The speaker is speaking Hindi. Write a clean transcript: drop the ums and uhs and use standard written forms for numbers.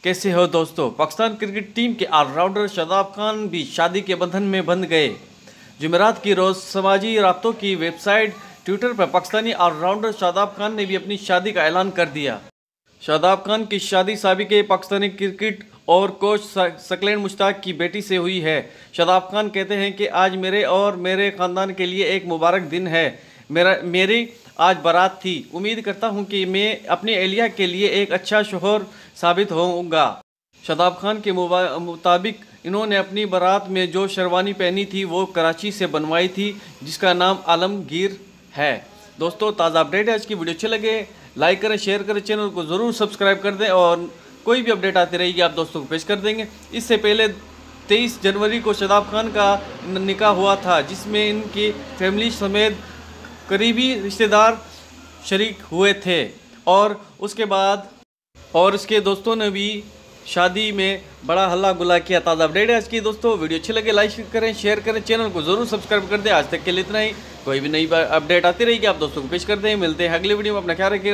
कैसे हो दोस्तों। पाकिस्तान क्रिकेट टीम के ऑलराउंडर शादाब खान भी शादी के बंधन में बंध गए। जुमेरात की रोज़ समाजी राब्तों की वेबसाइट ट्विटर पर पाकिस्तानी ऑलराउंडर शादाब खान ने भी अपनी शादी का ऐलान कर दिया। शादाब खान की शादी साबिक़ पाकिस्तानी क्रिकेट और कोच सकलैन मुश्ताक की बेटी से हुई है। शादाब खान कहते हैं कि आज मेरे और मेरे ख़ानदान के लिए एक मुबारक दिन है। मेरी आज बारात थी। उम्मीद करता हूं कि मैं अपनी एहलिया के लिए एक अच्छा शौहर साबित होऊंगा। शादाब खान के मुताबिक इन्होंने अपनी बारात में जो शेरवानी पहनी थी वो कराची से बनवाई थी, जिसका नाम आलमगीर है। दोस्तों, ताज़ा अपडेट है। आज की वीडियो अच्छी लगे लाइक करें, शेयर करें, चैनल को ज़रूर सब्सक्राइब कर दें और कोई भी अपडेट आती रहेगी आप दोस्तों को पेश कर देंगे। इससे पहले 23 जनवरी को शादाब खान का निकाह हुआ था, जिसमें इनकी फैमिली समेत करीबी रिश्तेदार शरीक हुए थे और उसके बाद उसके दोस्तों ने भी शादी में बड़ा हल्ला गुल्ला किया। ताज़ा अपडेट है आज की दोस्तों। वीडियो अच्छी लगे लाइक करें, शेयर करें, चैनल को ज़रूर सब्सक्राइब कर दें। आज तक के लिए इतना ही। कोई भी नई अपडेट आती रहेगी आप दोस्तों को पेश कर दें। मिलते हैं अगले वीडियो में। अपना ख्याल रखिएगा।